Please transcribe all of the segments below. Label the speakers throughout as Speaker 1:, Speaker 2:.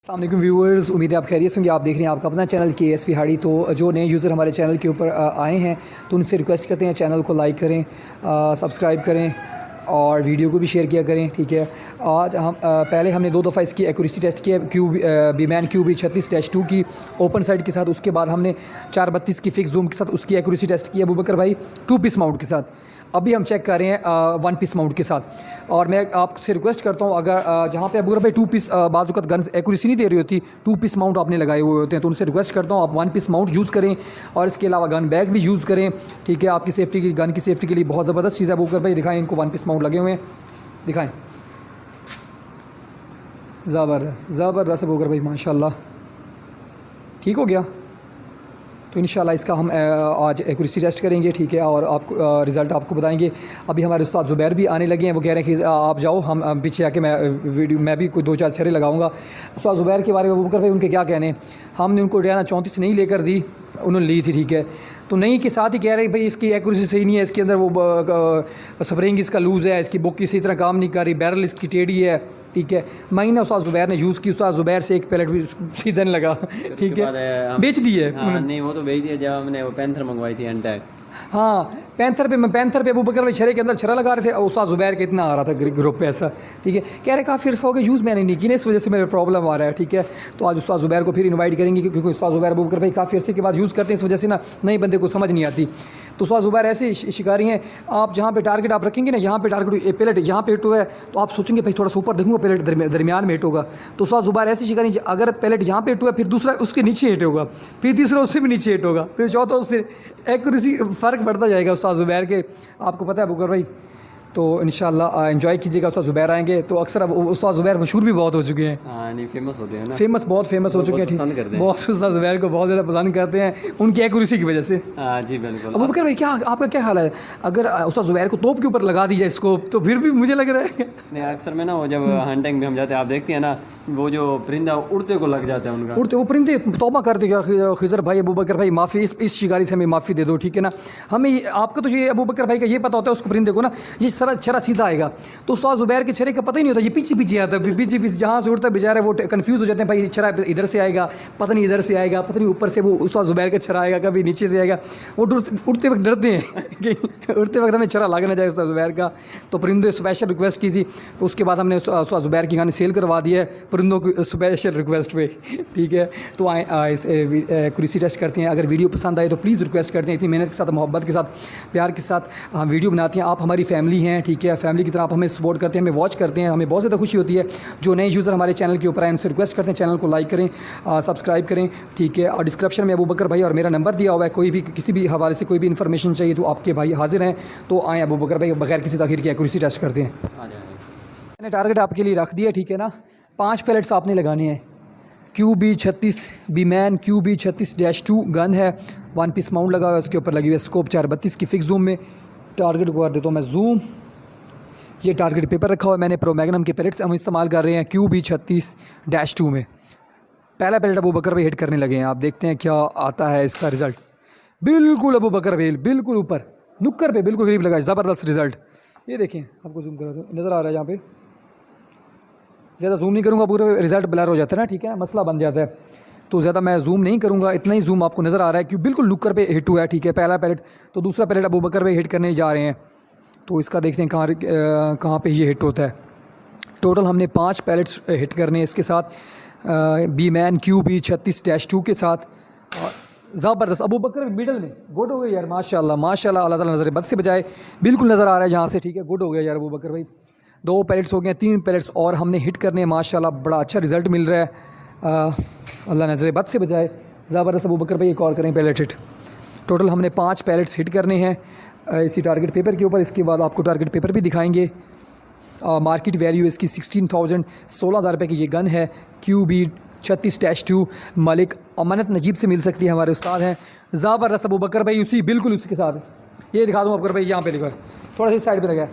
Speaker 1: अस्सलाम वालेकुम व्यूअर्स, उम्मीद है आप खैरियत होंगे। आप देख रहे हैं आपका अपना चैनल KSP हाड़ी। तो जो नए यूज़र हमारे चैनल के ऊपर आए हैं तो उनसे रिक्वेस्ट करते हैं चैनल को लाइक करें, सब्सक्राइब करें और वीडियो को भी शेयर किया करें। ठीक है, आज हम पहले हमने 2 दफ़ा इसकी एक्यूरेसी टेस्ट किया बीमैन QB36-2 की ओपन साइड के साथ। उसके बाद हमने 432 की फिक्स जूम के साथ उसकी एक्यूरेसी टेस्ट किया अबूबकर भाई 2 पीस माउंट के साथ। अभी हम चेक कर रहे हैं 1 पीस माउंट के साथ। और मैं आपसे रिक्वेस्ट करता हूँ, अगर जहाँ पे अबूबकर भाई 2 पीस बाज़ गन एक्यूरेसी नहीं दे रही होती, 2 पीस माउंट आपने लगाए हुए होते हैं, तो उनसे रिक्वेस्ट करता हूँ आप 1 पीस माउंट यूज़ करें और इसके अलावा गन बैग भी यूज़ करें। ठीक है, आपकी सेफ्टी की गन की सेफ्टी के लिए बहुत ज़बरदस्त चीज़ है। अबूबकर भाई दिखाएँ, इनको 1 पीस माउंट लगे हुए हैं, दिखाएँ। ज़बरदस्त अबूबकर भाई, माशाल्लाह। ठीक हो गया, तो इंशाल्लाह इसका हम आज एक्यूरेसी टेस्ट करेंगे। ठीक है, और आपको रिज़ल्ट आपको बताएंगे। अभी हमारे उस्ताद ज़ुबैर भी आने लगे हैं, वो कह रहे हैं कि आप जाओ, हम पीछे आके मैं भी कोई 2-4 छर्रे लगाऊंगा। उस्ताद ज़ुबैर के बारे में अबूबकर भाई उनके क्या कहने, हमने उनको Diana 34 नहीं लेकर दी, उन्होंने ली थी। ठीक है, तो नहीं के साथ ही कह रहे हैं भाई इसकी एक्यूरेसी सही नहीं है, इसके अंदर वो स्प्रिंग इसका लूज़ है, इसकी बुक इसी तरह काम नहीं कर रही, बैरल इसकी टेढ़ी है। ठीक है, महीना उस्ताद ज़ुबैर ने यूज़ की, उस्ताद ज़ुबैर से एक पैलेट भी सीधा नहीं लगा। ठीक है, बेच दी है।
Speaker 2: हाँ, नहीं वो तो बेच दिया जब हमने वो पैंथर मंगवाई थी अनटैग।
Speaker 1: हाँ, पैंथर पे अबूबकर भाई छरे के अंदर छरा लगा रहे थे, उस्ताद ज़ुबैर के इतना आ रहा था ग्रुप पे ऐसा। ठीक है, कह रहे काफ़ी अर्सा हो गया यूज़ मैंने नहीं की, इस वजह से मेरे प्रॉब्लम आ रहा है। ठीक है, तो आज उस्ताद ज़ुबैर को फिर इनवाइट करेंगे, क्योंकि उस्ताद ज़ुबैर अबूबकर भाई काफ़ी अर्से के बाद यूज़ करते हैं, इस वजह से ना नए बंदे को समझ नहीं आती। तो उस्ताद ज़ुबैर ऐसे शिकारी हैं, आप जहाँ पे टारगेट आप रखेंगे ना, यहाँ पे टारगेट पैलेट यहाँ पे हिट हुआ है तो आप सोचेंगे भाई थोड़ा सा ऊपर देखूँगा, पैलेट दरमियान में हिट होगा। तो उस्ताद ज़ुबैर ऐसे शिकारी, अगर पैलेट यहाँ पे हिट हुआ फिर दूसरा उसके नीचे हिट होगा, फिर तीसरा उससे भी नीचे हिट होगा, फिर चौथा उससे, एक्यूरेसी फ़र्क बढ़ता जाएगा उस्ताद ज़ुबैर के, आपको पता है अबूबकर भाई। तो इंशाल्लाह एंजॉय कीजिएगा, उस्ताद ज़ुबैर आएंगे तो अक्सर अब उस्ताद ज़ुबैर मशहूर भी बहुत हो चुके हैं।
Speaker 2: हाँ, नहीं फेमस होते हैं ना,
Speaker 1: बहुत फेमस हो चुके हैं। ठीक, बहुत उस्ताद ज़ुबैर को बहुत ज़्यादा पसंद करते हैं उनकी एक्यूरेसी की वजह से।
Speaker 2: हाँ जी बिल्कुल।
Speaker 1: अबूबकर भाई क्या आपका क्या हाल है, अगर उस्ताद ज़ुबैर को तोप के ऊपर लगा दी जाए स्कोप तो फिर भी मुझे लग रहा है
Speaker 2: नहीं, अक्सर में ना वो जब हंटिंग में हम जाते हैं, आप देखते हैं ना वो जो परिंदा उड़ते को लग जाता है उनका,
Speaker 1: उड़ते वो परिंदे तौबा करते यार खिज़र भाई, अबूबकर भाई माफ़ी, इस शिकारी से हमें माफ़ी दे दो। ठीक है ना, हमें आपका तो ये अबूबकर भाई का ये पता होता है उसको परिंदे को ना, ये छरा सीधा आएगा, तो उस्ताद ज़ुबैर के छरे का पता ही नहीं होता, ये पीछे पीछे आता है, पीछे जहाँ से उड़ता है बेचारे वो कंफ्यूज हो जाते हैं, भाई छरा इधर से आएगा, पता नहीं इधर से आएगा, पता नहीं ऊपर से वो उस्ताद ज़ुबैर का छरा आएगा, कभी नीचे से आएगा, वो उड़ते वक्त डरते हैं कि उड़ते वक्त हमें छरा लग ना जाए उस्ताद ज़ुबैर का। तो परिंदों स्पेशल रिक्वेस्ट की थी, उसके बाद हमने उस्ताद ज़ुबैर की गाने सेल करवा दिया है परिंदों की स्पेशल रिक्वेस्ट पे। ठीक है, तो इस एक्यूरेसी टेस्ट करते हैं। अगर वीडियो पसंद आए तो प्लीज़ रिक्वेस्ट करते हैं, इतनी मेहनत के साथ, मोहब्बत के साथ, प्यार के साथ हम वीडियो बनाते हैं, आप हमारी फैमिली हैं। ठीक है, फैमिली की तरह आप हमें सपोर्ट करते हैं, हमें वॉच करते हैं, हमें बहुत ज़्यादा खुशी होती है। जो नए यूज़र हमारे चैनल के ऊपर आए उनसे रिक्वेस्ट करते हैं चैनल को लाइक करें, सब्सक्राइब करें। ठीक है, और डिस्क्रिप्शन में अबूबकर भाई और मेरा नंबर दिया हुआ है, कोई भी किसी भी हवाले से कोई भी इन्फॉर्मेशन चाहिए तो आपके भाई हाजिर हैं। तो आएँ अबूबकर भाई, बगैर किसी तखीर के एक्यूरेसी टेस्ट करते हैं। मैंने टारगेट आपके लिए रख दिया। ठीक है ना, 5 पैलेट्स आपने लगाने हैं। QB36 बीमैन QB36-2 गन है, 1 पीस माउंट लगा हुआ है, उसके ऊपर लगी हुई है स्कोप 432 की फिक्स जूम में। टारगेट को कर देता हूँ मैं जूम, ये टारगेट पेपर रखा हुआ है मैंने, प्रो मैग्नम के पैलेट्स हम इस्तेमाल कर रहे हैं QB36-2 में। पहला पैलेट अबूबकर भाई हिट करने लगे हैं, आप देखते हैं क्या आता है इसका रिज़ल्ट। बिल्कुल अबूबकर भाई बिल्कुल ऊपर नुक्कर पे बिल्कुल करीब लगा, ज़बरदस्त रिज़ल्ट। ये देखें, आपको जूम करा तो नज़र आ रहा है, यहाँ पे ज़्यादा जूम नहीं करूँगा, पूरा रिज़ल्ट ब्लर हो जाता है ना। ठीक है, मसला बन जाता है, तो ज़्यादा मैं जूम नहीं करूँगा, इतना ही जूम आपको नज़र आ रहा है कि बिल्कुल नुक्कर पे हिट हुआ है। ठीक है, पहला पैलेट, तो दूसरा पैलेट अबूबकर भाई हिट करने जा रहे हैं, तो इसका देखते हैं कहाँ पे ये हिट होता है। टोटल हमने 5 पैलेट्स हिट करने हैं इसके साथ बीमैन QB36-2 के साथ। ज़बरदस्त अबूबकर मिडल में गुड हो गया यार, माशाल्लाह माशाल्लाह, अल्लाह ताला नज़र बद से बचाए, बिल्कुल नज़र आ रहा है जहाँ से। ठीक है, गुड हो गया यार अबूबकर भाई, 2 पैलेट्स हो गए, 3 पैलेट्स और हमने हिट करने हैं, माशाल्लाह बड़ा अच्छा रिज़ल्ट मिल रहा है, अल्लाह नज़र बद से बचाए। ज़बरदस्त अबूबकर भाई, एक और करें पैलेट हिट। टोटल हमने 5 पैलेट्स हिट करने हैं इसी टारगेट पेपर के ऊपर। इसके बाद आपको टारगेट पेपर भी दिखाएंगे। मार्केट वैल्यू इसकी 16,000 16,000 रुपये की ये गन है, QB36-2 मलिक अमानत नजीब से मिल सकती है, हमारे उस्ताद हैं। ज़बरदस्त अबूबकर भाई, उसी बिल्कुल उसके साथ ये दिखा दूँ अबूबकर भाई, यहाँ पे दिखा, थोड़ा सा साइड पे लगा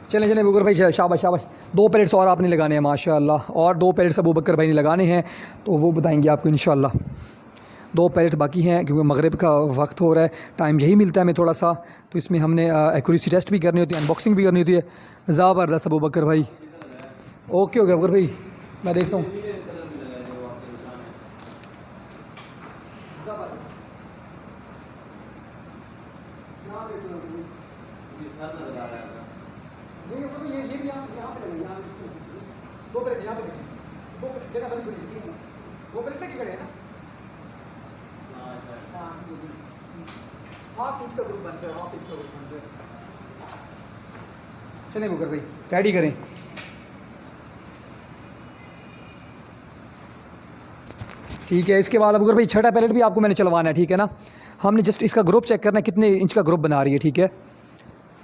Speaker 1: चलें अबूबकर भाई, शाबाश शाबाश। 2 पैलेट्स और आपने लगाने हैं माशाल्लाह, और 2 पैलेट्स अबूबकर भाई ने लगाने हैं, तो वो बताएंगे आपको इंशाल्लाह। 2 पैलेट बाकी हैं क्योंकि मगरिब का वक्त हो रहा है, टाइम यही मिलता है हमें थोड़ा सा, तो इसमें हमने एक्यूरेसी टेस्ट भी करनी होती है, अनबॉक्सिंग भी करनी होती है। ज़बरदस्त अबू बकर भाई। ओके अबू बकर भाई, मैं देखता हूँ। चलें बुकर भाई, रेडी करें। ठीक है, इसके बाद बुकर भाई छठा पैलेट भी आपको मैंने चलवाना है, ठीक है ना। हमने जस्ट इसका ग्रुप चेक करना है कितने इंच का ग्रुप बना रही है, ठीक है।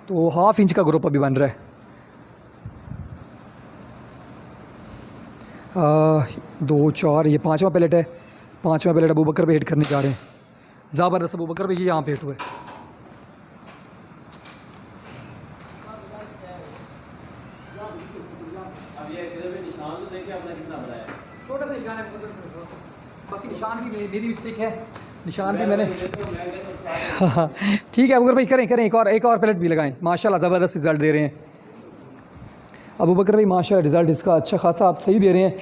Speaker 1: तो 1/2 इंच का ग्रुप अभी बन रहा है। 2 4 ये 5वां पैलेट है। 5वां पैलेट अबू बकर पे हिट करने जा रहे हैं। ज़बरदस्त अबू बकर भाई ये यहाँ पे हिट हुए। छोटा सा निशान है, बाकी निशान भी मेरी मिस्टेक है, निशान भी मैंने ठीक है अबू बकर भाई, करें एक और पैलेट भी लगाएं। माशाल्लाह ज़बरदस्त रिज़ल्ट दे रहे हैं अबू बकर भाई, माशाल्लाह रिज़ल्ट इसका अच्छा खासा आप सही दे रहे हैं।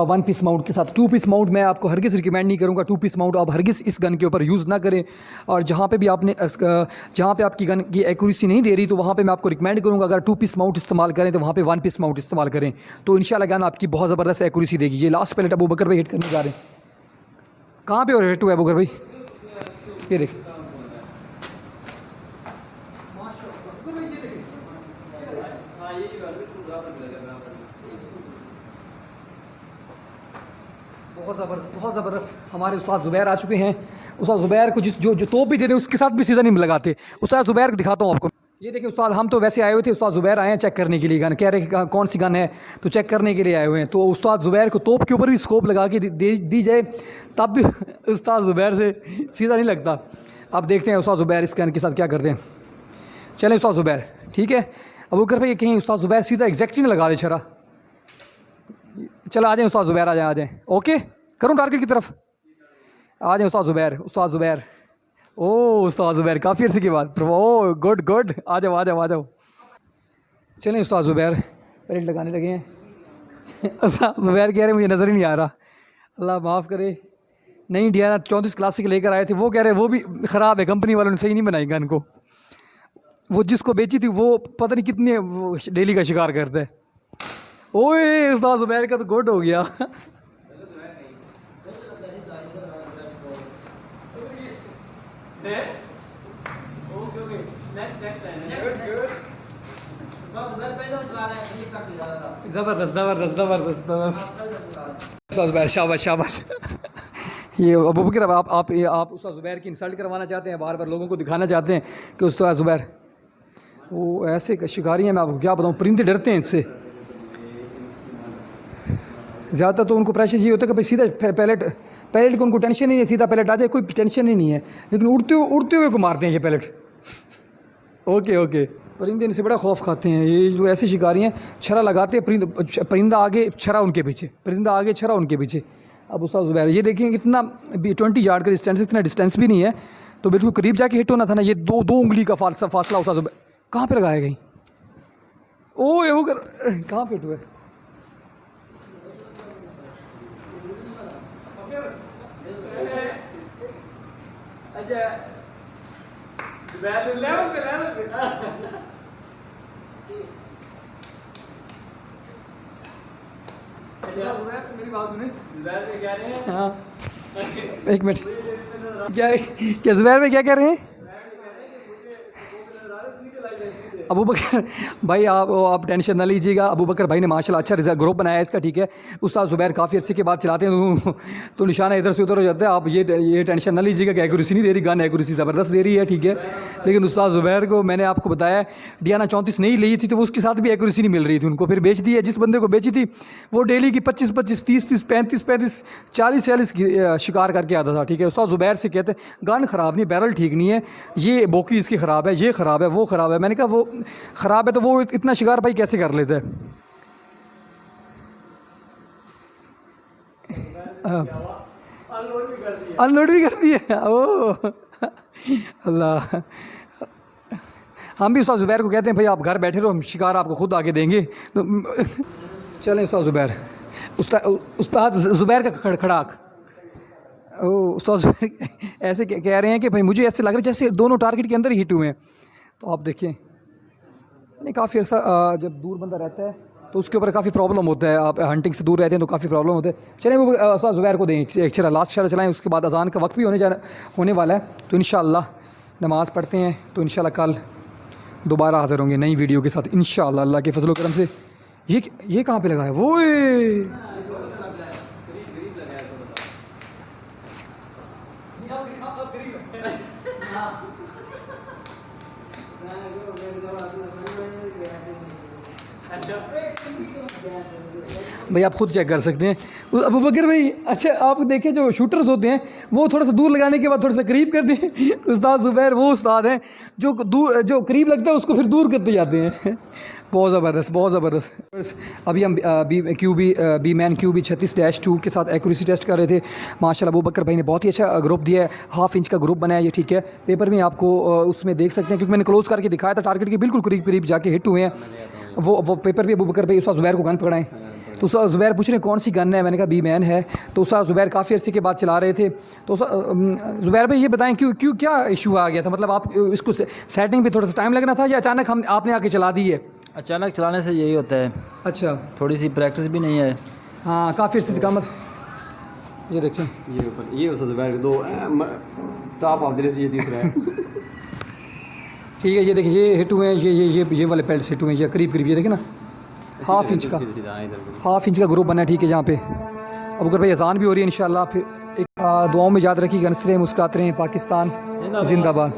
Speaker 1: 1 पीस माउंट के साथ 2 पीस माउंट मैं आपको हरगिज़ रिकमेंड नहीं करूँगा। 2 पीस माउंट आप हरगिज़ इस गन के ऊपर यूज़ ना करें, और जहाँ पे भी आपने जहाँ पे आपकी गन की एक्यूरेसी नहीं दे रही तो वहाँ पे मैं आपको रिकमेंड करूँगा अगर 2 पीस माउंट इस्तेमाल करें तो वहाँ पे 1 पीस माउंट इस्तेमाल करें, तो इंशाल्लाह गन आपकी बहुत ज़बरदस्त एक्यूरेसी देगी। ये लास्ट पैलेट अबू बकर भाई हिट करने जा रहे हैं। कहाँ पे हो हिट हुआ है अबू बकर भाई? ये देख बहुत ज़बरदस्त हमारे उस्ताद ज़ुबैर आ चुके हैं। उस्ताद ज़ुबैर को जो तोप भी देते हैं उसके साथ भी सीज़न नहीं लगाते। उस्ताद ज़ुबैर दिखाता हूँ आपको। ये देखिए उस्ताद, हम तो वैसे आए हुए थे, उस्ताद ज़ुबैर आए हैं चेक करने के लिए गन, कह रहे हैं कौन सी गन है, तो चेक करने के लिए आए हुए हैं। तो उस्ताद ज़ुबैर को तोप के ऊपर भी स्कोप लगा के दी जाए तब भी उस्ताद ज़ुबैर से सीधा नहीं लगता। अब देखते हैं उस्ताद ज़ुबैर इस गन के साथ क्या करते हैं। चलें उस्ताद ज़ुबैर, ठीक है। अबू बकर भाई कहीं उस्ताद ज़ुबैर सीधा एग्जैक्टली ना लगा दे शरा। चलो आ जाएँ उस्ताद ज़ुबैर, आ जाएँ ओके, करूँ टारगेट की तरफ, आ जाए उस्ताद ज़ुबैर। ओ उस्ताद ज़ुबैर काफ़ी अर्से के बाद, ओ गुड, आ जाओ। चलें उस्ताद ज़ुबैर पैलेट लगाने लगे हैं। उस्ताद ज़ुबैर कह रहे मुझे नज़र ही नहीं आ रहा, अल्लाह माफ़ करे। नहीं डियाना 34 क्लासिक लेकर आए थे, वो कह रहे वो भी ख़राब है, कंपनी वालों ने सही नहीं बनाई गन को। वो जिसको बेची थी वो पता नहीं कितने वो डेली का शिकार करता है। ओए उस्ताद ज़ुबैर का तो गुड हो गया। ज़बरदस्त शाबाश। ये अबू बकर आप उस्ताद ज़ुबैर की इंसल्ट करवाना चाहते हैं, बार बार लोगों को दिखाना चाहते हैं कि उस्ताद ज़ुबैर वो ऐसे शिकारी हैं, मैं आपको क्या बताऊँ, परिंदे डरते हैं इससे। ज़्यादातर तो उनको प्रेशर ये होता है कि भाई सीधा पैलेट को उनको टेंशन ही नहीं है, सीधा पैलेट आ जाए, कोई टेंशन ही नहीं है, लेकिन उड़ते हुए को मारते हैं ये पैलेट। ओके परिंदे इनसे बड़ा खौफ खाते हैं। ये जो ऐसे शिकारी हैं, छरा लगाते हैं, परिंदा आगे छरा उनके पीछे, अब उस्ताद ज़ुबैर ये देखिए कितना 20 यार्ड का डिस्टेंस, इतना डिस्टेंस भी नहीं है, तो बिल्कुल करीब जाके हिट होना था ना। ये दो उंगली का फासला उस्ताद ज़ुबैर कहाँ पे लगाया गई? ओए वो कहाँ पे हिट हुआ है? मेरी बात सुने। हाँ एक मिनट, क्या ज़ुबैर में क्या कह रहे हैं? अबू बकर भाई आप टेंशन ना लीजिएगा। अबू बकर भाई ने माशाल्लाह अच्छा रिजल्ट ग्रुप बनाया है इसका, ठीक है। उस्ताद ज़ुबैर काफ़ी अर्से के बाद चलाते हैं तो निशाना इधर से उधर हो जाता है। आप ये टेंशन ना लीजिएगा कि एक्यूरेसी नहीं दे रही, गन एक्यूरेसी ज़बरदस्त दे रही है, ठीक है। लेकिन उस्ताद ज़ुबैर को मैंने आपको बताया डियाना 34 नहीं ली थी तो उसके साथ भी एक्यूरेसी नहीं मिल रही थी उनको, फिर बेच दी है। जिस बंदे को बेची थी वो डेली की 25 30 35 40 शिकार करके आता था, ठीक है। उस्ताद ज़ुबैर से कहते गन ख़राब नहीं, बैरल ठीक नहीं है, ये बोकी इसकी ख़राब है, ये ख़राब है, वो ख़राब है। मैंने कहा वो ख़राब है तो वो इतना शिकार भाई कैसे कर लेता है? अनलोड भी कर दिए। ओ अल्लाह। हम भी उस्ताद ज़ुबैर को कहते हैं भाई आप घर बैठे रहो, हम शिकार आपको खुद आगे देंगे। तो चलें उस्ताद ज़ुबैर, उस्ताद ज़ुबैर का खड़खड़ाक। ओ उस्ताद ज़ुबैर ऐसे कह रहे हैं कि भाई मुझे ऐसे लग रहा है जैसे दोनों टारगेट के अंदर ही हिट हुए हैं। तो आप देखिए नहीं काफ़ी अर्सा जब दूर बंदा रहता है तो उसके ऊपर काफ़ी प्रॉब्लम होता है। आप हंटिंग से दूर रहते हैं तो काफ़ी प्रॉब्लम होता है। चलें वो उस्ताद ज़ुबैर को दें एक चला लास्ट शरा चलाएँ, उसके बाद अज़ान का वक्त भी होने वाला है। तो इंशाअल्लाह नमाज़ पढ़ते हैं, तो इंशाअल्लाह कल दोबारा हाज़िर होंगे नई वीडियो के साथ इंशाअल्लाह अल्लाह के फजल करम से। ये कहाँ पे लगा है वो? भाई आप खुद चेक कर सकते हैं अबू बकर भाई। अच्छा आप देखें जो शूटर्स होते हैं वो थोड़ा सा दूर लगाने के बाद थोड़ा सा करीब कर दें। उस्ताद ज़ुबैर वो उस्ताद हैं जो करीब लगता है उसको फिर दूर करते जाते हैं। बहुत ज़बरदस्त, बहुत ज़बरदस्त। अभी हम बी मैन QB 36-2 के साथ एक्यूरेसी टेस्ट कर रहे थे। माशाल्लाह अबू बकर भाई ने बहुत ही अच्छा ग्रुप दिया है, 1/2 इंच का ग्रुप बनाया ये, ठीक है। पेपर में आपको उसमें देख सकते हैं क्योंकि मैंने क्लोज़ करके दिखाया था, टारगेट के बिल्कुल करीब करीब जाके हिट हुए हैं। वो पेपर भी अबू बकर भाई उस्ताद ज़ुबैर को गन पकड़ाएँ। तो उस्ताद ज़ुबैर पूछ रहे हैं कौन सी गन है, मैंने कहा बी मैन है। तो उस्ताद ज़ुबैर काफ़ी अर्से के बाद चला रहे थे। तो ज़ुबैर भाई ये बताएं क्यों क्या इशू आ गया था, मतलब आप इसको सेटिंग पे थोड़ा सा टाइम लगना था या अचानक आपने आके चला दी है?
Speaker 3: अचानक चलाने से यही होता है।
Speaker 1: अच्छा,
Speaker 3: थोड़ी सी प्रैक्टिस भी नहीं है।
Speaker 1: हाँ काफ़ी अर्से का ये देखें
Speaker 2: ये उस्ताद ज़ुबैर के दो टॉप ऑफ द ये तीसरा है।
Speaker 1: ठीक है, ये देखिए ये हिट हुए हैं, ये वाले पैड हिट हुए हैं, ये करीब करीब ये देखें ना 1/2 इंच का 1/2 इंच का ग्रुप बना है, ठीक है। जहाँ पे अब अगर भाई अजान भी हो रही है इंशाल्लाह। फिर एक दुआओं में याद रखिएगा, हंसते रहें मुस्कुराते रहें, पाकिस्तान जिंदाबाद।